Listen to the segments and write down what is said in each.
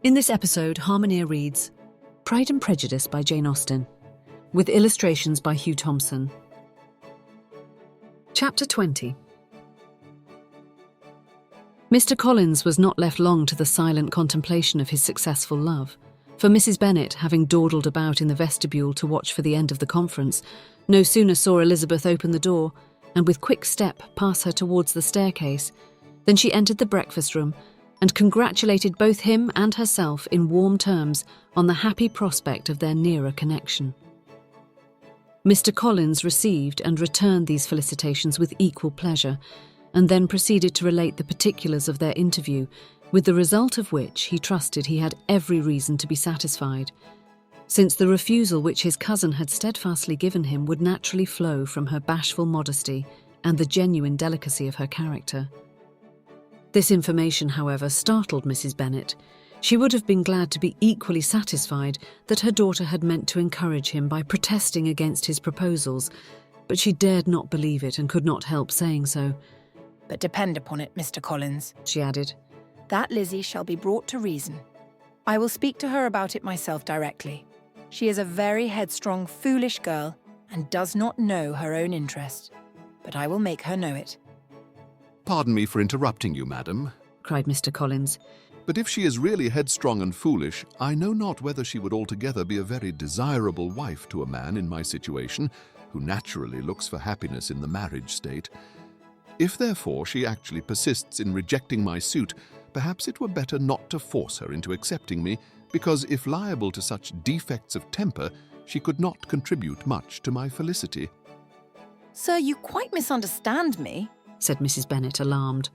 In this episode, Harmoneer reads Pride and Prejudice by Jane Austen, with illustrations by Hugh Thomson. Chapter 20. Mr. Collins was not left long to the silent contemplation of his successful love, for Mrs. Bennet, having dawdled about in the vestibule to watch for the end of the conference, no sooner saw Elizabeth open the door and with quick step pass her towards the staircase than she entered the breakfast room and congratulated both him and herself in warm terms on the happy prospect of their nearer connection. Mr. Collins received and returned these felicitations with equal pleasure, and then proceeded to relate the particulars of their interview, with the result of which he trusted he had every reason to be satisfied, since the refusal which his cousin had steadfastly given him would naturally flow from her bashful modesty and the genuine delicacy of her character. This information, however, startled Mrs. Bennet. She would have been glad to be equally satisfied that her daughter had meant to encourage him by protesting against his proposals, but she dared not believe it and could not help saying so. "But depend upon it, Mr. Collins," she added, "that Lizzie shall be brought to reason. I will speak to her about it myself directly. She is a very headstrong, foolish girl and does not know her own interest, but I will make her know it." "Pardon me for interrupting you, madam," cried Mr. Collins, "but if she is really headstrong and foolish, I know not whether she would altogether be a very desirable wife to a man in my situation, who naturally looks for happiness in the marriage state. If therefore she actually persists in rejecting my suit, perhaps it were better not to force her into accepting me, because if liable to such defects of temper, she could not contribute much to my felicity." "Sir, you quite misunderstand me," said Mrs. Bennet, alarmed.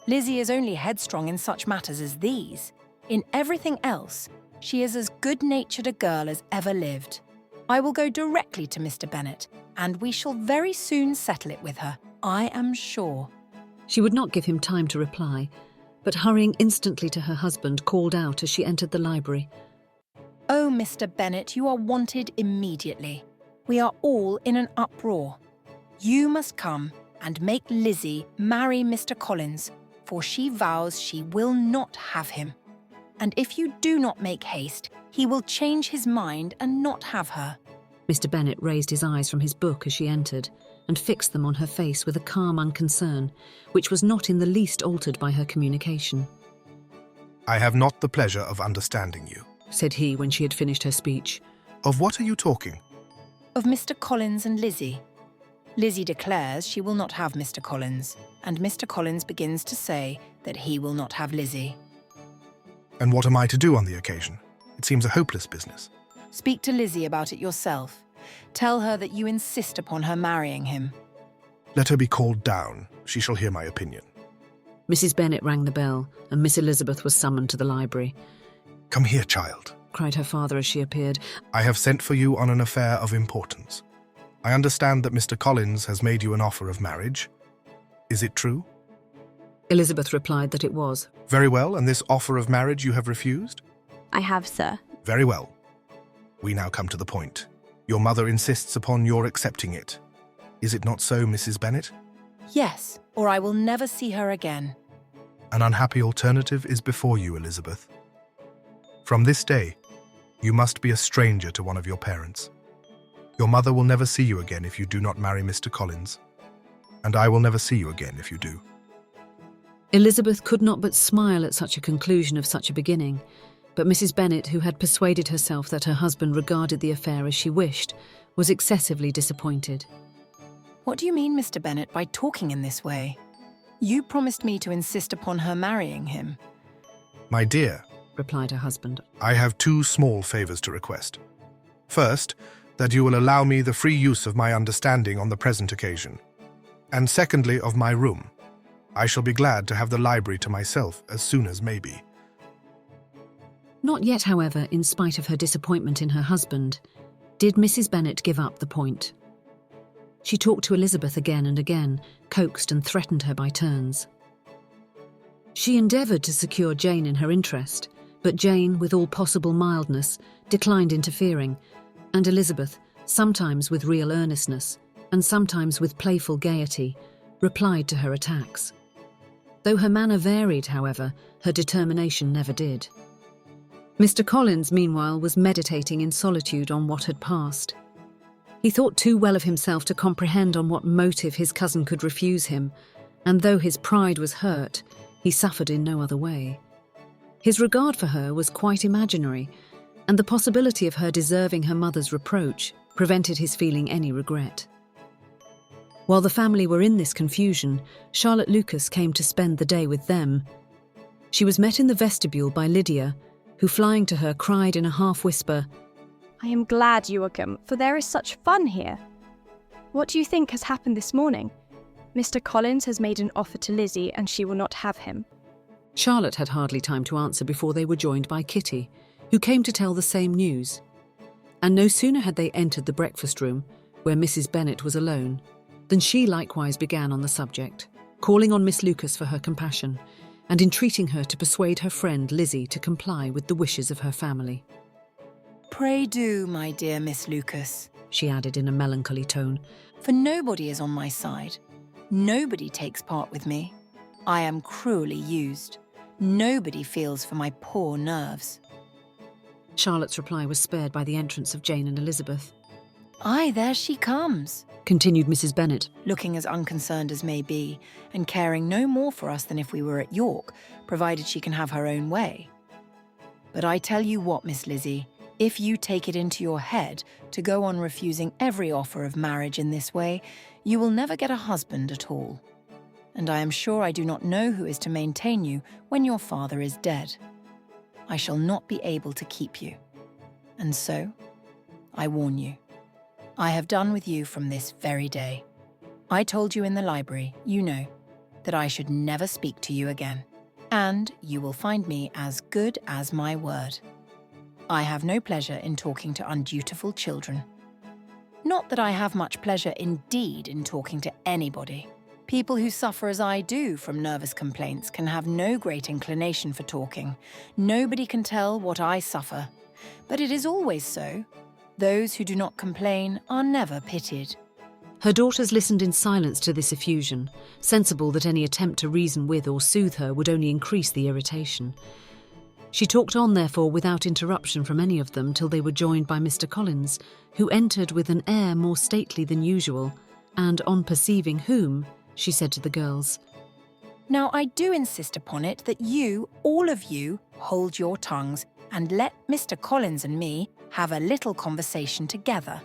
"Lizzie is only headstrong in such matters as these. In everything else, she is as good-natured a girl as ever lived. I will go directly to Mr. Bennet, and we shall very soon settle it with her, I am sure." She would not give him time to reply, but hurrying instantly to her husband, called out as she entered the library, "Oh, Mr. Bennet, you are wanted immediately. We are all in an uproar. You must come and make Lizzie marry Mr. Collins, for she vows she will not have him. And if you do not make haste, he will change his mind and not have her." Mr. Bennet raised his eyes from his book as she entered and fixed them on her face with a calm unconcern, which was not in the least altered by her communication. "I have not the pleasure of understanding you," said he when she had finished her speech. "Of what are you talking?" "Of Mr. Collins and Lizzie. Lizzie declares she will not have Mr. Collins, and Mr. Collins begins to say that he will not have Lizzie." "And what am I to do on the occasion? It seems a hopeless business." "Speak to Lizzie about it yourself. Tell her that you insist upon her marrying him." "Let her be called down. She shall hear my opinion." Mrs. Bennet rang the bell, and Miss Elizabeth was summoned to the library. "Come here, child," cried her father as she appeared. "I have sent for you on an affair of importance. I understand that Mr. Collins has made you an offer of marriage. Is it true?" Elizabeth replied that it was. "Very well, and this offer of marriage you have refused?" "I have, sir." "Very well. We now come to the point. Your mother insists upon your accepting it. Is it not so, Mrs. Bennet?" "Yes, or I will never see her again." "An unhappy alternative is before you, Elizabeth. From this day, you must be a stranger to one of your parents. Your mother will never see you again if you do not marry Mr. Collins, and I will never see you again if you do." Elizabeth could not but smile at such a conclusion of such a beginning, but Mrs. Bennet, who had persuaded herself that her husband regarded the affair as she wished, was excessively disappointed. "What do you mean, Mr. Bennet, by talking in this way? You promised me to insist upon her marrying him." "My dear," replied her husband, "I have two small favors to request. First, that you will allow me the free use of my understanding on the present occasion, and secondly, of my room. I shall be glad to have the library to myself as soon as may be." Not yet, however, in spite of her disappointment in her husband, did Mrs. Bennet give up the point. She talked to Elizabeth again and again, coaxed and threatened her by turns. She endeavoured to secure Jane in her interest, but Jane, with all possible mildness, declined interfering, and Elizabeth, sometimes with real earnestness, and sometimes with playful gaiety, replied to her attacks. Though her manner varied, however, her determination never did. Mr. Collins, meanwhile, was meditating in solitude on what had passed. He thought too well of himself to comprehend on what motive his cousin could refuse him, and though his pride was hurt, he suffered in no other way. His regard for her was quite imaginary, and the possibility of her deserving her mother's reproach prevented his feeling any regret. While the family were in this confusion, Charlotte Lucas came to spend the day with them. She was met in the vestibule by Lydia, who, flying to her, cried in a half-whisper, "I am glad you are come, for there is such fun here. What do you think has happened this morning? Mr. Collins has made an offer to Lizzie, and she will not have him." Charlotte had hardly time to answer before they were joined by Kitty, who came to tell the same news. And no sooner had they entered the breakfast room, where Mrs. Bennet was alone, than she likewise began on the subject, calling on Miss Lucas for her compassion, and entreating her to persuade her friend Lizzie to comply with the wishes of her family. Pray do, my dear Miss Lucas, she added in a melancholy tone, for nobody is on my side. Nobody takes part with me. I am cruelly used. Nobody feels for my poor nerves. Charlotte's reply was spared by the entrance of Jane and Elizabeth. Aye, there she comes, Continued Mrs. Bennet. looking as unconcerned as may be, and caring no more for us than if we were at York, provided she can have her own way. But I tell you what, Miss Lizzie, if you take it into your head to go on refusing every offer of marriage in this way, you will never get a husband at all. And I am sure I do not know who is to maintain you when your father is dead. I shall not be able to keep you. And so, I warn you, I have done with you from this very day. I told you in the library, you know, that I should never speak to you again. And you will find me as good as my word. I have no pleasure in talking to undutiful children. Not that I have much pleasure indeed in talking to anybody. People who suffer as I do from nervous complaints can have no great inclination for talking. Nobody can tell what I suffer. But it is always so. Those who do not complain are never pitied. Her daughters listened in silence to this effusion, sensible that any attempt to reason with or soothe her would only increase the irritation. She talked on, therefore, without interruption from any of them till they were joined by Mr. Collins, who entered with an air more stately than usual, and on perceiving whom, she said to the girls, Now I do insist upon it that you, all of you, hold your tongues and let Mr. Collins and me have a little conversation together.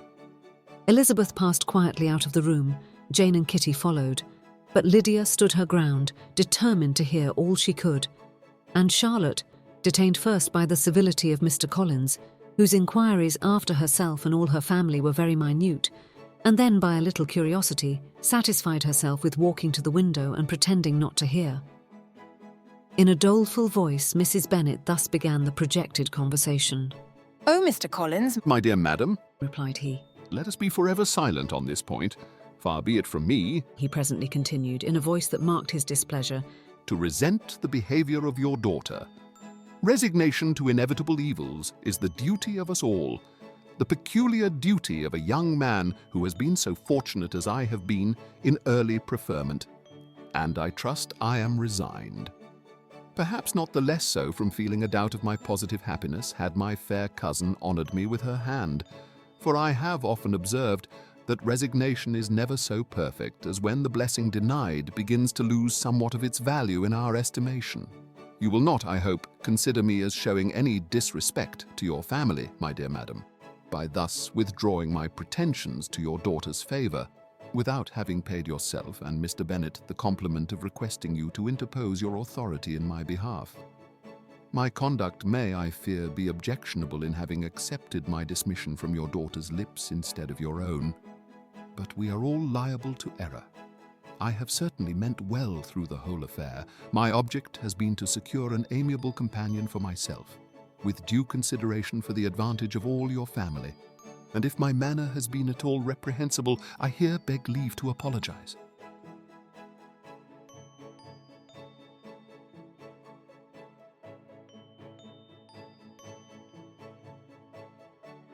Elizabeth passed quietly out of the room. Jane and Kitty followed, but Lydia stood her ground, determined to hear all she could, and Charlotte, detained first by the civility of Mr. Collins, whose inquiries after herself and all her family were very minute, and then by a little curiosity, satisfied herself with walking to the window and pretending not to hear. In a doleful voice, Mrs. Bennet thus began the projected conversation. Oh, Mr. Collins, My dear madam, Replied he. let us be forever silent on this point. Far be it from me He presently continued, in a voice that marked his displeasure. to resent the behavior of your daughter. Resignation to inevitable evils is the duty of us all, the peculiar duty of a young man who has been so fortunate as I have been in early preferment, and I trust I am resigned. Perhaps not the less so from feeling a doubt of my positive happiness had my fair cousin honoured me with her hand, for I have often observed that resignation is never so perfect as when the blessing denied begins to lose somewhat of its value in our estimation. You will not, I hope, consider me as showing any disrespect to your family, my dear madam, by thus withdrawing my pretensions to your daughter's favour, without having paid yourself and Mr. Bennet the compliment of requesting you to interpose your authority in my behalf. My conduct may, I fear, be objectionable in having accepted my dismission from your daughter's lips instead of your own, but we are all liable to error. I have certainly meant well through the whole affair. My object has been to secure an amiable companion for myself, with due consideration for the advantage of all your family. And if my manner has been at all reprehensible, I here beg leave to apologize.